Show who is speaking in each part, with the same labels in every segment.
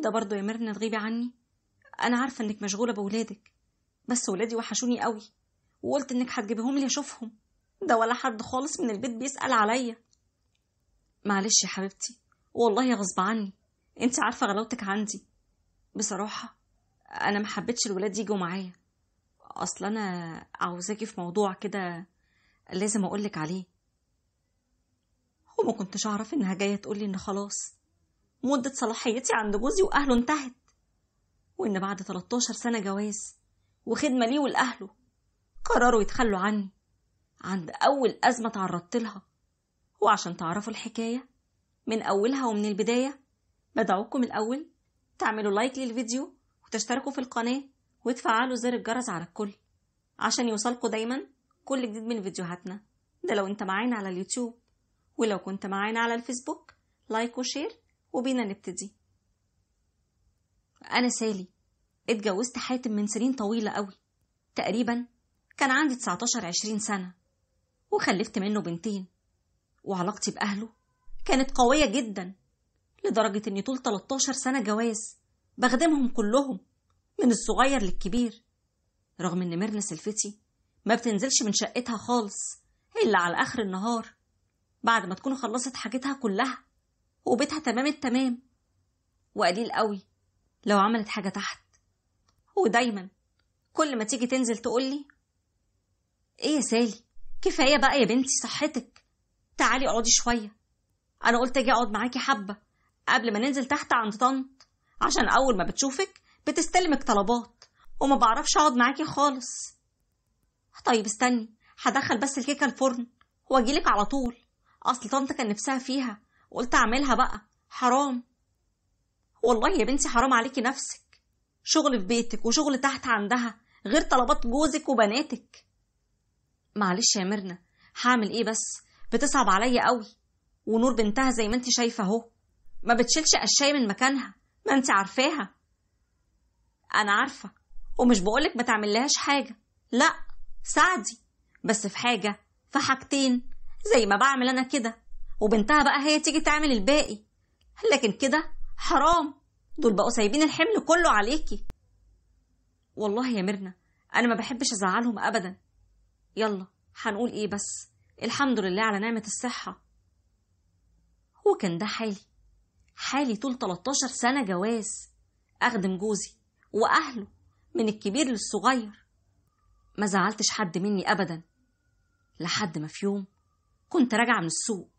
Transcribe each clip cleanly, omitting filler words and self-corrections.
Speaker 1: كده برضو يا ميرنا تغيبي عني؟ انا عارفه انك مشغوله بولادك، بس ولادي وحشوني قوي، وقلت انك هتجيبهم لي اشوفهم. ده ولا حد خالص من البيت بيسأل عليا. معلش يا حبيبتي، والله غصب عني، انت عارفه غلاوتك عندي. بصراحه انا ما حبيتش الولاد يجوا معايا، اصل انا عاوزاكي في موضوع كده لازم اقولك عليه. وما كنتش اعرف انها جايه تقولي ان خلاص مده صلاحيتي عند جوزي واهله انتهت، وان بعد 13 سنه جواز وخدمه ليه ولاهله قرروا يتخلوا عني عند اول ازمه تعرضت لها. وعشان تعرفوا الحكايه من اولها ومن البدايه، بدعوكم الاول تعملوا لايك للفيديو وتشتركوا في القناه وتفعلوا زر الجرس على الكل عشان يوصلكوا دايما كل جديد من فيديوهاتنا. ده لو انت معانا على اليوتيوب، ولو كنت معانا على الفيسبوك لايك وشير وبينا نبتدي. انا سالي، اتجوزت حاتم من سنين طويلة قوي، تقريبا كان عندي 19-20 سنة، وخلفت منه بنتين. وعلاقتي بأهله كانت قوية جدا، لدرجة اني طول 13 سنة جواز بخدمهم كلهم من الصغير للكبير، رغم ان ميرنا سلفتي ما بتنزلش من شقتها خالص إلا على آخر النهار بعد ما تكون خلصت حاجتها كلها وبيتها تمام التمام، وقليل قوي لو عملت حاجة تحت. ودايما كل ما تيجي تنزل تقولي: ايه يا سالي، كفاية بقى يا بنتي صحتك، تعالي اقعدي شوية. انا قلت اجي اقعد معاكي حبة قبل ما ننزل تحت عند طنط، عشان اول ما بتشوفك بتستلمك طلبات وما بعرفش اقعد معاكي خالص. طيب استني، هدخل بس الكيكة الفرن واجيلك على طول، اصل طنط كان نفسها فيها وقلت اعملها بقى، حرام. والله يا بنتي حرام عليكي نفسك، شغل في بيتك وشغل تحت عندها غير طلبات جوزك وبناتك. معلش يا ميرنا، هعمل ايه بس، بتصعب عليا قوي، ونور بنتها زي ما انت شايفه اهو ما بتشيلش قشايه من مكانها، ما انت عارفاها. انا عارفه، ومش بقولك ما تعملهاش حاجه، لا ساعدي، بس في حاجه، في حاجتين زي ما بعمل انا كده، وبنتها بقى هي تيجي تعمل الباقي. لكن كده حرام، دول بقوا سايبين الحمل كله عليكي. والله يا ميرنا انا ما بحبش ازعلهم ابدا. يلا هنقول ايه بس، الحمد لله على نعمة الصحة. وكان ده حالي طول 13 سنة جواز، اخدم جوزي واهله من الكبير للصغير، ما زعلتش حد مني ابدا، لحد ما في يوم كنت راجعة من السوق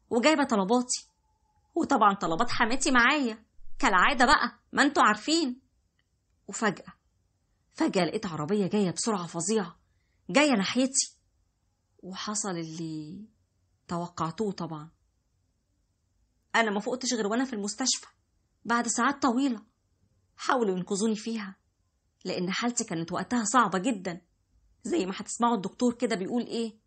Speaker 1: وجايبة طلباتي، وطبعا طلبات حماتي معايا كالعادة بقى، ما انتوا عارفين. وفجأة لقيت عربية جاية بسرعة فظيعة جاية ناحيتي، وحصل اللي توقعتوه طبعا. أنا ما فقتش غير وأنا في المستشفى بعد ساعات طويلة، حاولوا ينقذوني فيها لأن حالتي كانت وقتها صعبة جدا، زي ما هتسمعوا الدكتور كده بيقول إيه: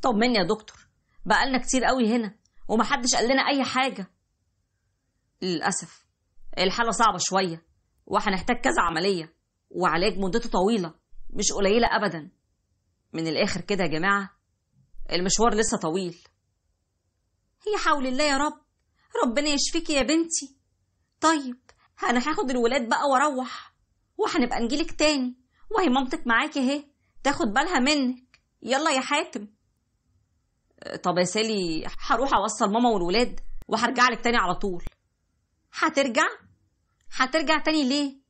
Speaker 1: طب مني يا دكتور، بقالنا كتير قوي هنا ومحدش قال لنا أي حاجة. للأسف الحالة صعبة شوية، وهنحتاج كذا عملية وعلاج مدته طويلة مش قليلة أبدا. من الآخر كده يا جماعة، المشوار لسه طويل. هي حول الله يا رب، ربنا يشفيكي يا بنتي. طيب أنا هاخد الولاد بقى وأروح، وهنبقى نجيلك تاني، وهي مامتك معاكي اهي تاخد بالها منك. يلا يا حاتم. طب يا سالي، هروح أوصل ماما والولاد وهرجع لك تاني على طول. هترجع تاني ليه؟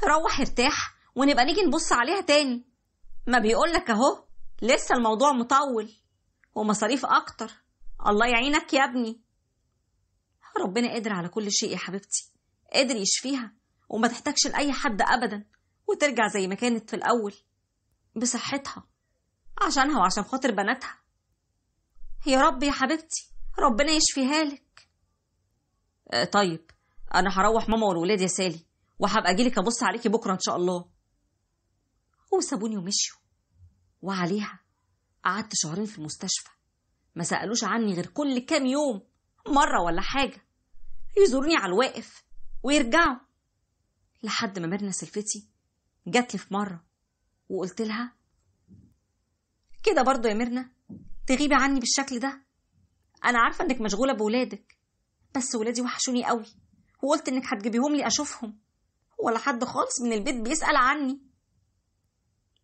Speaker 1: روح ارتاح ونبقى نيجي نبص عليها تاني. ما بيقولك اهو لسه الموضوع مطول ومصاريف اكتر، الله يعينك يا ابني. ربنا قادر على كل شيء يا حبيبتي، قادر يشفيها وما تحتاجش لأي حد ابدا، وترجع زي ما كانت في الاول بصحتها، عشانها وعشان خاطر بناتها. يا رب يا حبيبتي، ربنا يشفيها لك. طيب انا هروح ماما والولاد يا سالي، وهبقى اجيلك ابص عليكي بكره ان شاء الله. وسابوني ومشيوا، وعليها قعدت شهرين في المستشفى، ما سألوش عني غير كل كام يوم مرة ولا حاجة، يزوروني على الواقف ويرجعوا، لحد ما ميرنا سلفتي جات لي في مرة وقلت لها: كده برضو يا ميرنا تغيبي عني بالشكل ده؟ أنا عارفة إنك مشغولة بولادك، بس ولادي وحشوني قوي وقلت إنك هتجيبيهم لي أشوفهم، ولا حد خالص من البيت بيسأل عني.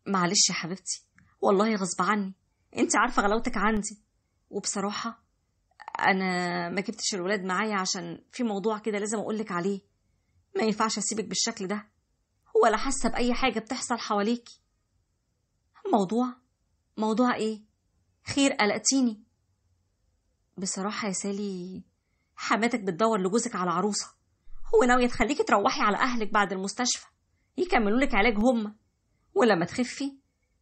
Speaker 1: معلش يا حبيبتي، والله غصب عني، انت عارفة غلاوتك عندي. وبصراحة أنا ما جبتش الولاد معايا عشان في موضوع كده لازم أقولك عليه. ما ينفعش أسيبك بالشكل ده ولا حاسة بأي حاجة بتحصل حواليكي. موضوع إيه؟ خير، قلقتيني. بصراحة يا سالي، حماتك بتدور لجوزك على عروسة، هو ناوية تخليكي تروحي على أهلك بعد المستشفى يكملوا لك علاج هما، ولما تخفي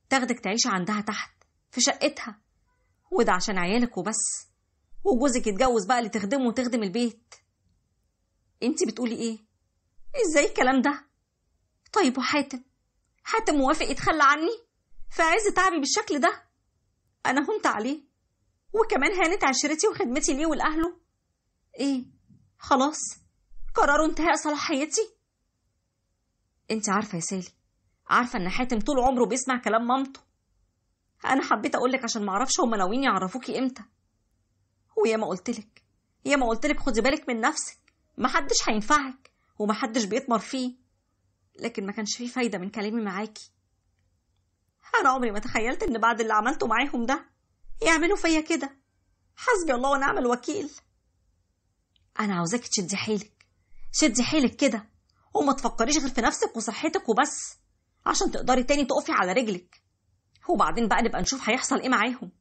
Speaker 1: تاخدك تعيشي عندها تحت في شقتها، وده عشان عيالك وبس، وجوزك يتجوز بقى اللي تخدمه وتخدم البيت. انتي بتقولي ايه؟ ازاي الكلام ده؟ طيب وحاتم موافق يتخلى عني في عز تعبي بالشكل ده؟ انا هنت عليه وكمان هانت عشرتي وخدمتي ليه ولأهله. ايه، خلاص قرروا انتهاء صلاحيتي؟ انت عارفة يا سالي، عارفة ان حاتم طول عمره بيسمع كلام مامته. انا حبيت اقولك عشان معرفش هما ناويين يعرفوكي امتى. ويا ما قلتلك خدي بالك من نفسك، محدش هينفعك ومحدش بيتمر فيه. لكن ما كانش فيه فايدة من كلامي معاكي. انا عمري ما تخيلت ان بعد اللي عملته معاهم ده يعملوا فيا كده. حسبي الله ونعم الوكيل. انا عاوزاكي شدي حيلك كده، وما تفكريش غير في نفسك وصحتك وبس، عشان تقدري تاني تقفي على رجلك. وبعدين بقى نبقى نشوف هيحصل ايه معاهم.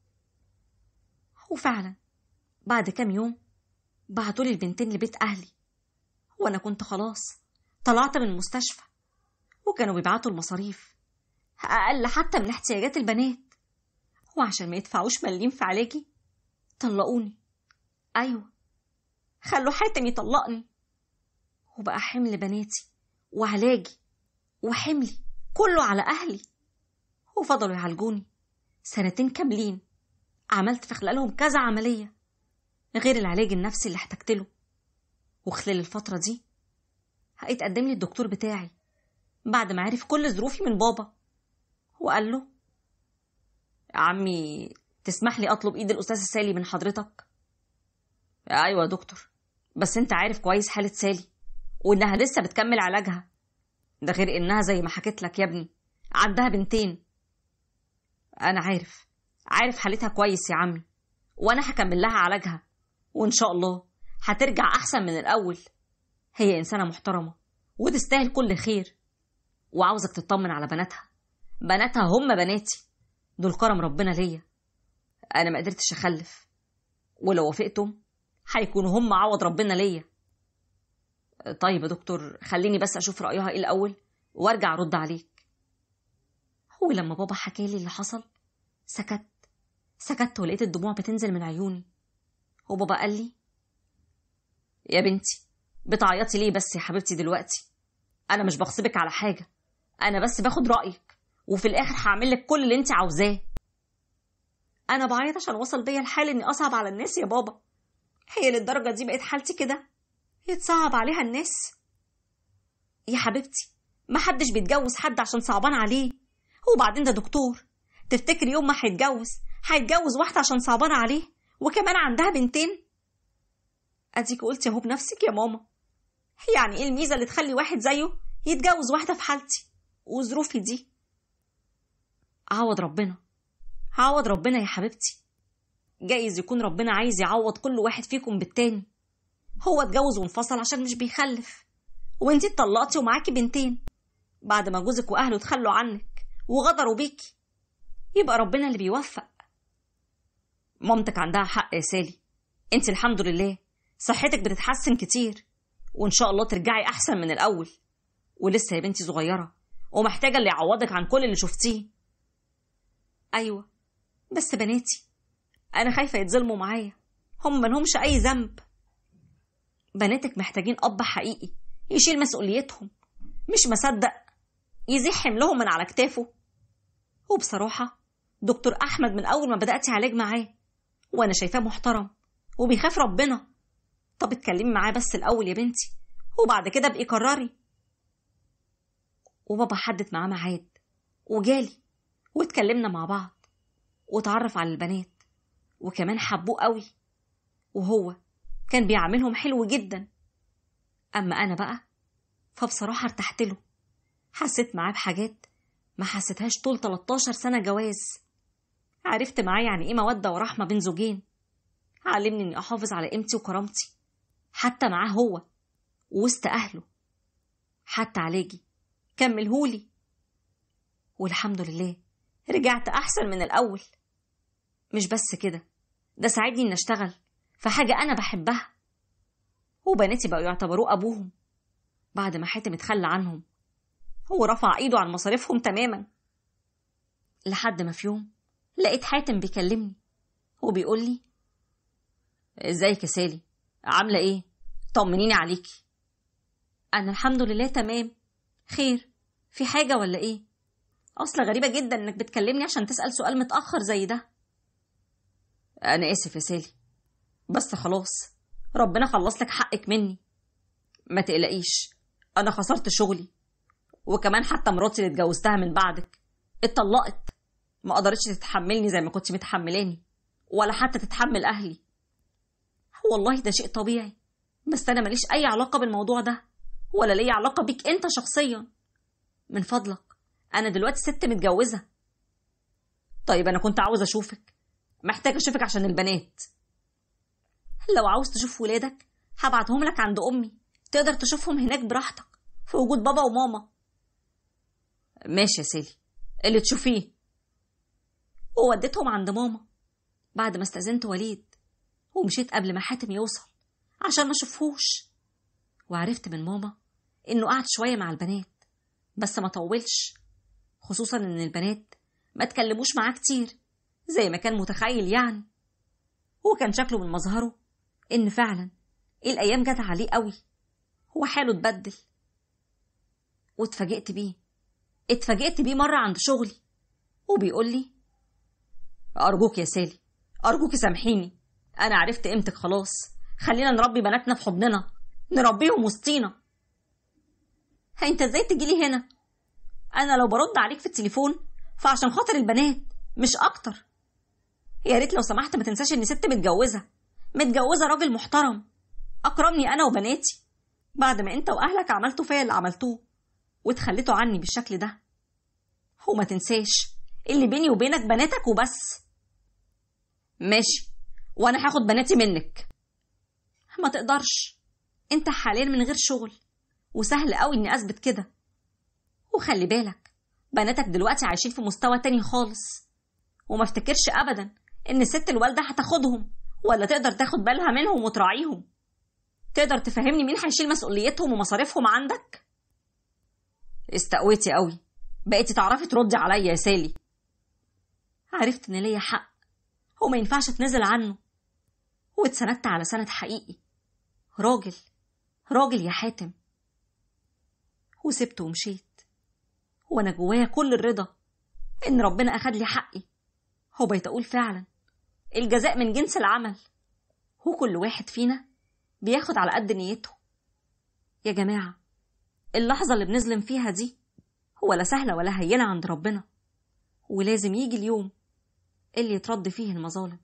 Speaker 1: وفعلا بعد كام يوم بعتولي البنتين لبيت اهلي، وانا كنت خلاص طلعت من المستشفى، وكانوا بيبعتوا المصاريف اقل حتى من احتياجات البنات، وعشان ما يدفعوش مليم في علاجي طلقوني. ايوه، خلوا حاتم يطلقني، وبقى حمل بناتي وعلاجي وحملي كله على اهلي. وفضلوا يعالجوني 2 كاملين، عملت في خلالهم كذا عملية غير العلاج النفسي اللي احتجت له. وخلال الفترة دي هيتقدم لي الدكتور بتاعي بعد ما عرف كل ظروفي من بابا، وقال له: يا عمي، تسمح لي أطلب إيد الأستاذ سالي من حضرتك؟ أيوة يا دكتور، بس أنت عارف كويس حالة سالي وإنها لسه بتكمل علاجها، ده غير إنها زي ما حكيت لك يا ابني عندها بنتين. أنا عارف حالتها كويس يا عمي، وأنا هكمل لها علاجها، وإن شاء الله هترجع أحسن من الأول. هي إنسانة محترمة وتستاهل كل خير، وعاوزك تطمن على بناتها هم بناتي، دول كرم ربنا ليا. أنا ما قدرتش أخلف، ولو وافقتم هيكونوا هم عوض ربنا ليا. طيب يا دكتور، خليني بس أشوف رأيها إيه الأول وارجع أرد عليك. هو لما بابا حكالي اللي حصل سكت ولقيت الدموع بتنزل من عيوني. وبابا قال لي: يا بنتي، بتعيطي ليه بس يا حبيبتي دلوقتي؟ أنا مش بغصبك على حاجة، أنا بس باخد رأيك، وفي الآخر هعملك كل اللي انت عاوزاه. أنا بعيط عشان وصل بيا الحال إني أصعب على الناس يا بابا. هي للدرجة دي بقت حالتي كده؟ يتصعب عليها الناس؟ يا حبيبتي، ما حدش بيتجوز حد عشان صعبان عليه. وبعدين ده دكتور، تفتكر يوم ما هيتجوز واحدة عشان صعبان عليه وكمان عندها بنتين؟ أديك قلتي اهو بنفسك يا ماما. يعني ايه الميزة اللي تخلي واحد زيه يتجوز واحدة في حالتي وظروفي دي؟ عوض ربنا يا حبيبتي. جايز يكون ربنا عايز يعوض كل واحد فيكم بالتاني. هو اتجوز وانفصل عشان مش بيخلف، وانتي اتطلقتي ومعاكي بنتين بعد ما جوزك واهله تخلوا عنك وغدروا بيكي. يبقى ربنا اللي بيوفق. مامتك عندها حق يا سالي، انتي الحمد لله صحتك بتتحسن كتير، وان شاء الله ترجعي احسن من الاول. ولسه يا بنتي صغيرة ومحتاجة اللي يعوضك عن كل اللي شفتيه. ايوه، بس بناتي انا خايفة يتظلموا معايا، هم منهمش اي ذنب. بناتك محتاجين اب حقيقي يشيل مسؤوليتهم، مش مصدق يزيح حملهم من على كتافه. وبصراحة دكتور احمد من اول ما بدأت علاج معاه وانا شايفاه محترم وبيخاف ربنا. طب اتكلمي معاه بس الاول يا بنتي، وبعد كده بقي قرري. وبابا حدد معاه ميعاد وجالي، واتكلمنا مع بعض واتعرف على البنات، وكمان حبوه قوي، وهو كان بيعاملهم حلو جدا. أما أنا بقى فبصراحة ارتحت له، حسيت معاه بحاجات ما حسيتهاش طول 13 سنة جواز. عرفت معاه يعني إيه مودة ورحمة بين زوجين، علمني إني أحافظ على قيمتي وكرامتي حتى معاه هو ووسط أهله. حتى علاجي كملهولي، والحمد لله رجعت أحسن من الأول. مش بس كده، ده ساعدني إن أشتغل في حاجة أنا بحبها، وبناتي بقوا يعتبروه أبوهم بعد ما حاتم اتخلى عنهم. هو رفع إيده عن مصاريفهم تماما، لحد ما في يوم لقيت حاتم بيكلمني وبيقول لي: ازيك يا سالي، عاملة ايه؟ طمنيني عليكي. أنا الحمد لله تمام، خير، في حاجة ولا ايه؟ أصل غريبة جدا إنك بتكلمني عشان تسأل سؤال متأخر زي ده. أنا آسف يا سالي، بس خلاص ربنا خلص لك حقك مني. ما تقلقيش، أنا خسرت شغلي، وكمان حتى مراتي اللي اتجوزتها من بعدك اتطلقت، ما قدرتش تتحملني زي ما كنت متحملاني، ولا حتى تتحمل أهلي. والله ده شيء طبيعي، بس أنا ماليش أي علاقة بالموضوع ده، ولا ليا علاقة بيك أنت شخصيا. من فضلك، أنا دلوقتي ست متجوزة. طيب أنا كنت عاوز أشوفك، محتاجة أشوفك عشان البنات. لو عاوز تشوف ولادك هبعتهم لك عند أمي، تقدر تشوفهم هناك براحتك في وجود بابا وماما. ماشي يا سالي، اللي تشوفيه. ووديتهم عند ماما بعد ما استأذنت وليد، ومشيت قبل ما حاتم يوصل عشان ما اشوفهوش. وعرفت من ماما انه قعد شوية مع البنات بس ما طولش، خصوصا ان البنات ما تكلموش معاه كتير زي ما كان متخيل يعني. وكان شكله من مظهره ان فعلا الايام جت عليه قوي، هو حاله اتبدل. اتفاجئت بيه مرة عند شغلي وبيقول لي: أرجوك يا سالي، أرجوك سامحيني، أنا عرفت قيمتك خلاص، خلينا نربي بناتنا في حضننا، نربيهم وسطينا. أنت إزاي تجيلي هنا؟ أنا لو برد عليك في التليفون فعشان خاطر البنات مش أكتر. يا ريت لو سمحت ما تنساش إني ست متجوزة راجل محترم أكرمني أنا وبناتي، بعد ما أنت وأهلك عملتوا فيا اللي عملتوه وتخليتوا عني بالشكل ده. وما تنساش اللي بيني وبينك بناتك وبس. ماشي، وانا هاخد بناتي منك. ما تقدرش، انت حاليا من غير شغل، وسهل قوي اني اثبت كده. وخلي بالك بناتك دلوقتي عايشين في مستوى تاني خالص، وما افتكرش ابدا ان الست الوالده هتاخدهم ولا تقدر تاخد بالها منهم وتراعيهم. تقدر تفهمني مين هيشيل مسؤوليتهم ومصاريفهم عندك؟ استقويتي قوي، بقيتي تعرفي تردي عليا يا سالي. عرفت ان ليا حق وما ينفعش اتنازل عنه، واتسندت على سند حقيقي، راجل يا حاتم. وسبته ومشيت وانا جوايا كل الرضا ان ربنا اخد لي حقي. هو بيتقول فعلا الجزاء من جنس العمل، وكل واحد فينا بياخد على قد نيته. يا جماعة، اللحظة اللي بنظلم فيها دي ولا سهلة ولا هينة عند ربنا، ولازم يجي اليوم اللي يترد فيه المظالم.